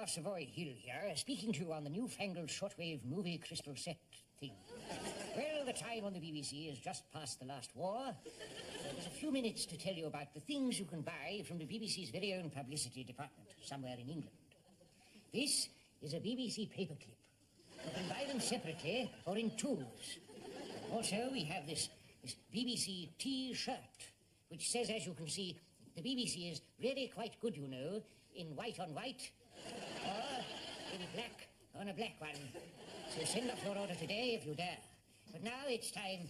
Star Savoy Hill here, speaking to you on the newfangled shortwave movie crystal set thing. Well, the time on the BBC is just past the last war. There's a few minutes to tell you about the things you can buy from the BBC's very own publicity department, somewhere in England. This is a BBC paperclip. You can buy them separately or in twos. Also, we have this BBC T-shirt, which says, as you can see, the BBC is really quite good, you know, in white on white, or in black on a black one. So send off your order today if you dare. But now it's time.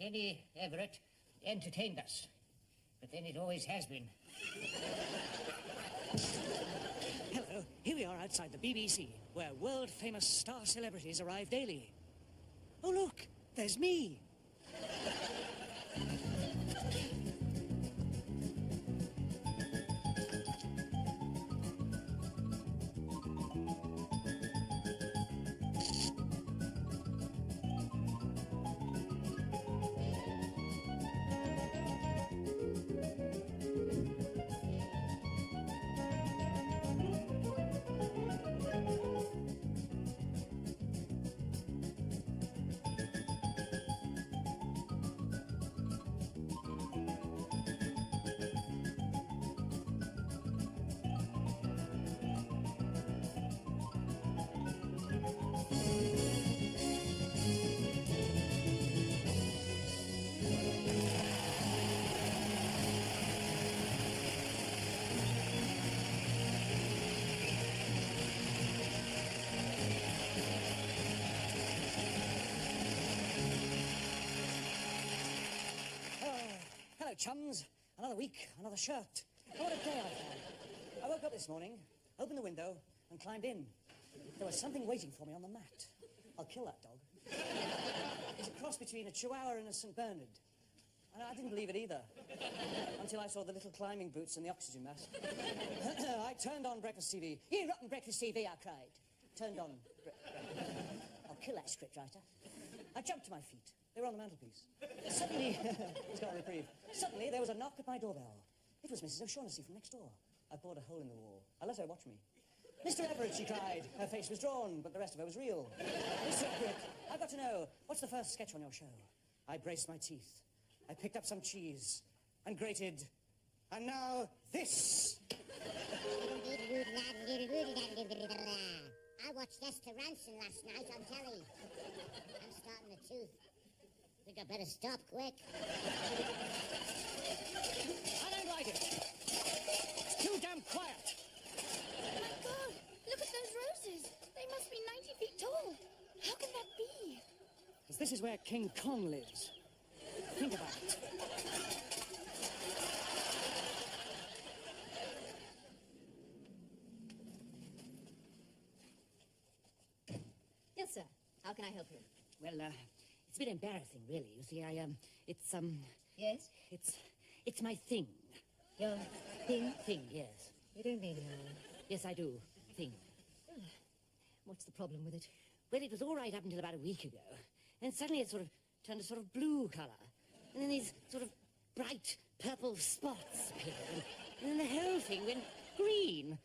Kenny Everett entertained us. But then it always has been. Hello, here we are outside the BBC, where world-famous star celebrities arrive daily. Oh, look, there's me. Hello, chums. Another week, another shirt. Oh, what a day I've had. I woke up this morning, opened the window, and climbed in. There was something waiting for me on the mat. I'll kill that dog. It's a cross between a Chihuahua and a St. Bernard. And I didn't believe it either. Until I saw the little climbing boots and the oxygen mask. I turned on breakfast TV. You rotten breakfast TV, I cried. Turned on... I'll kill that scriptwriter. I jumped to my feet. They were on the mantelpiece. Suddenly... He's got a reprieve. Suddenly, there was a knock at my doorbell. It was Mrs. O'Shaughnessy from next door. I bored a hole in the wall. I let her watch me. Mr. Everett, she cried. Her face was drawn, but the rest of her was real. Mr. Everett, I've got to know, what's the first sketch on your show? I braced my teeth. I picked up some cheese and grated. And now, this! I watched Esther Ranson last night on telly. I'm starting to tooth. Think I better stop quick. I don't like it. It's too damn quiet. Oh, my God. Look at those roses. They must be 90 feet tall. How can that be? Because this is where King Kong lives. Think about it. Yes, sir. How can I help you? Well, it's a bit embarrassing, really. You see, Yes? It's my thing. Your thing? Thing, yes. You don't mean Yes, I do. Thing. What's the problem with it? Well, it was all right up until about a week ago. And suddenly it sort of turned a sort of blue colour. And then these sort of bright purple spots appeared. And then the whole thing went green.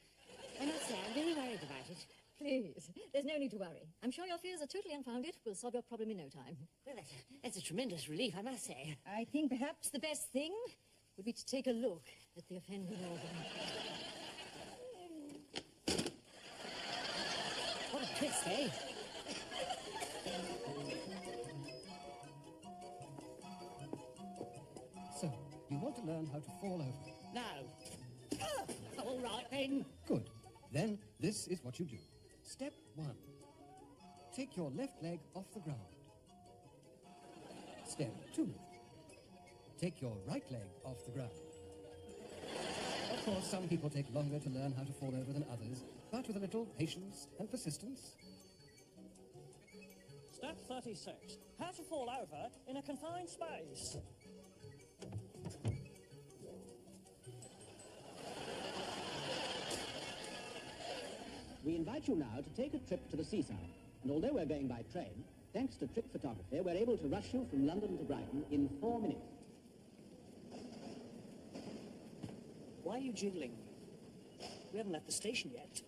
I must say, I'm very worried about it. Please, there's no need to worry. I'm sure your fears are totally unfounded. We'll solve your problem in no time. Well, that's a tremendous relief, I must say. I think perhaps the best thing would be to take a look at the offending organ. What a twist, eh? So, you want to learn how to fall over? No. All right, then. Good. Then, this is what you do. Step 1. Take your left leg off the ground. Step 2. Take your right leg off the ground. Of course, some people take longer to learn how to fall over than others, but with a little patience and persistence. Step 36. How to fall over in a confined space. We invite you now to take a trip to the seaside. And although we're going by train, thanks to trick photography, we're able to rush you from London to Brighton in 4 minutes. Why are you jiggling? We haven't left the station yet.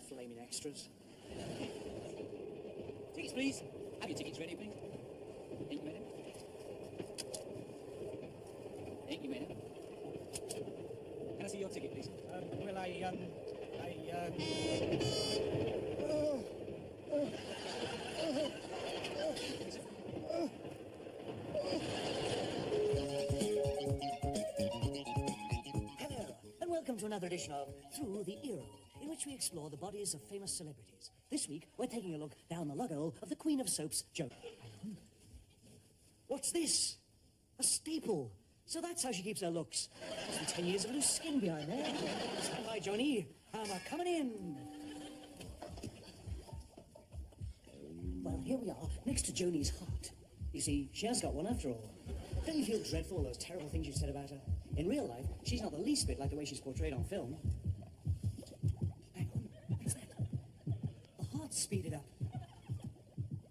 Flaming extras. Tickets, please. Have your tickets ready, please. Thank you, madam. Thank you, madam. Can I see your ticket, please? Hello, and welcome to another edition of Through the Ear, in which we explore the bodies of famous celebrities. This week, we're taking a look down the lug hole of the Queen of Soap's joke. What's this? A staple. So that's how she keeps her looks. Some 10 years of loose skin behind there. Stand by, Johnny. I'm coming in. Well, here we are, next to Joni's heart. You see, she has got one after all. Don't you feel dreadful, all those terrible things you said about her? In real life, she's not the least bit like the way she's portrayed on film. Hang on, what's that? The heart's speeded up.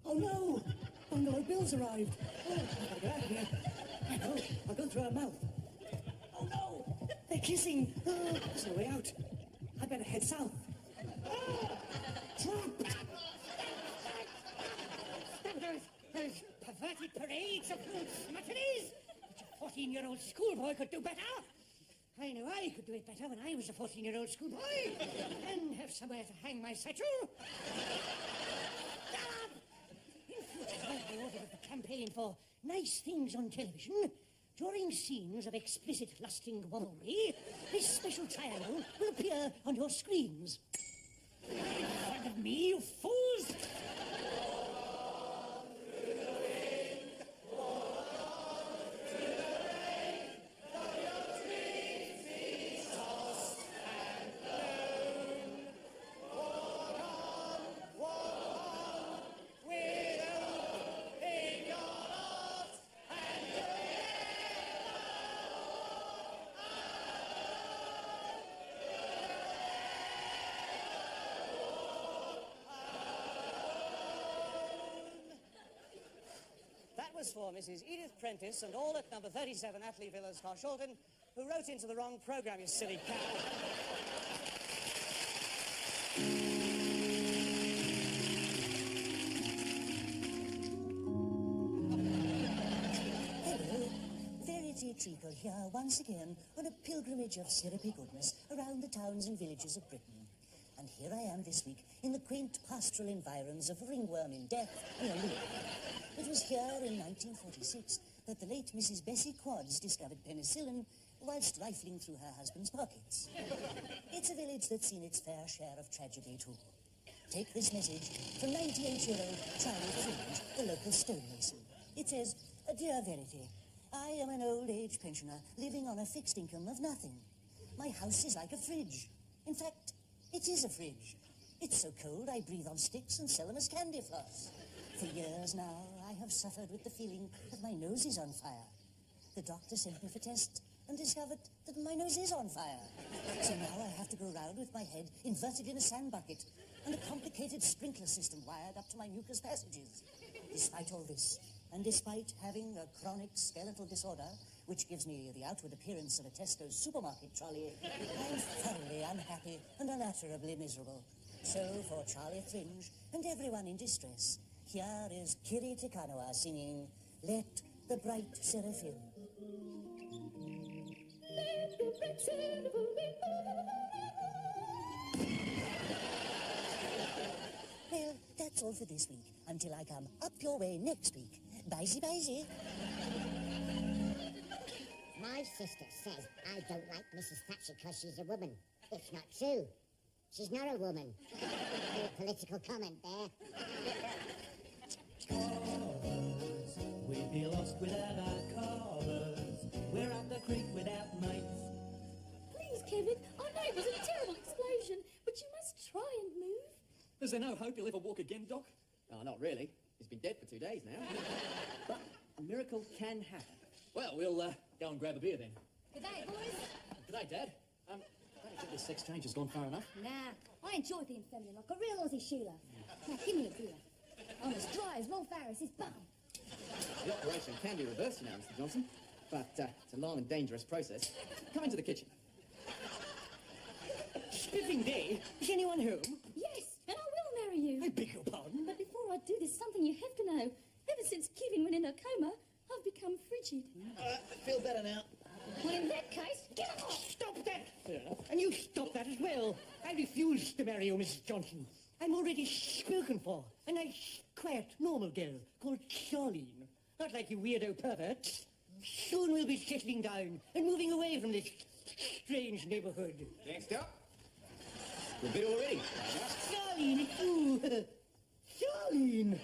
Oh no! Bungalow Bill's arrived. Oh, I've got to get out of here. Hang on, I'll go through her mouth. Oh no! They're kissing! Oh, there's no way out. I better head south. Ah, trapped! Those perverted parades of matinees! Which a 14-year-old schoolboy could do better. I knew I could do it better when I was a 14-year-old schoolboy and have somewhere to hang my satchel. In future, I ordered of the campaign for nice things on television. During scenes of explicit lusting womanry, this special triangle will appear on your screens. In front of me, you fools! Was for Mrs. Edith Prentice and all at number 37 Attley Villas, Carshalton, who wrote into the wrong programme, you silly cow. Hello, Verity Treacle here once again on a pilgrimage of syrupy goodness around the towns and villages of Britain. And here I am this week in the quaint pastoral environs of Ringworm in Death near Leeds. It was here in 1946 that the late Mrs. Bessie Quads discovered penicillin whilst rifling through her husband's pockets. It's a village that's seen its fair share of tragedy too. Take this message from 98-year-old Charlie Fringe, the local stonemason. It says, Dear Verity, I am an old age pensioner living on a fixed income of nothing. My house is like a fridge. In fact, it is a fridge. It's so cold I breathe on sticks and sell them as candy floss. For years now, I have suffered with the feeling that my nose is on fire. The doctor sent me for tests and discovered that my nose is on fire. So now I have to go round with my head inverted in a sand bucket and a complicated sprinkler system wired up to my mucous passages. Despite all this, and despite having a chronic skeletal disorder, which gives me the outward appearance of a Tesco's supermarket trolley, I'm thoroughly unhappy and unutterably miserable. So, for Charlie Fringe and everyone in distress, here is Kiri Tikanoa singing, Let the Bright Seraphim. Let the bright seraphim. Well, that's all for this week, until I come up your way next week. Bye-zy, bye-zy. My sister says I don't like Mrs. Thatcher because she's a woman. It's not true. She's not a woman. A political comment there. We'd be lost without our callers. We're up the creek without mates. Please, Kevin, I know it was a terrible explosion, but you must try and move. Is there no hope he'll ever walk again, Doc? Oh, not really. He's been dead for 2 days now. But a miracle can happen. Well, we'll go and grab a beer then. Good day, boys. Good day, Dad. I don't think this sex change has gone far enough. Nah, I enjoy being feminine like a real Aussie Sheila. Now, give me a beer. I'm as dry as Rolf Harris's bum. The operation can be reversed, you know, Mr. Johnson. But it's a long and dangerous process. Come into the kitchen. spiffing day. Is anyone home? Yes, and I will marry you. I beg your pardon? But before I do, there's something you have to know. Ever since Kevin went in a coma, I've become frigid. I feel better now. Well, in that case, get off! Stop that! Fair enough. And you stop that as well. I refuse to marry you, Mrs. Johnson. I'm already spoken for. A nice, quiet, normal girl called Charlene. Not like you weirdo perverts. Soon we'll be settling down and moving away from this strange neighborhood. Next up. We're a bit already. Charlene, it's you. Charlene.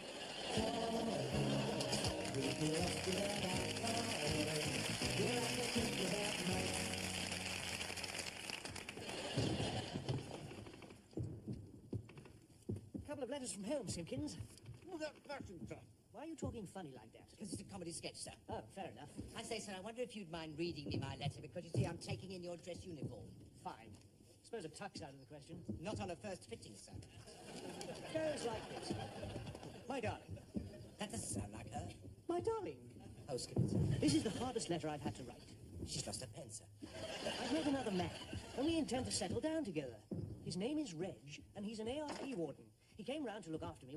Couple of letters from home, Simpkins. Why are you talking funny like that? Because it's a comedy sketch, sir. Oh, fair enough. I say, sir, I wonder if you'd mind reading me my letter, because you see, I'm taking in your dress uniform. Fine. Suppose a tuck's out of the question. Not on a first fitting, sir. Goes like this. My darling. That doesn't sound like her. My darling. Oh, skip it, sir. This is the hardest letter I've had to write. She's lost her pen, sir. I've met another man, and we intend to settle down together. His name is Reg, and he's an ARP warden. He came round to look after me.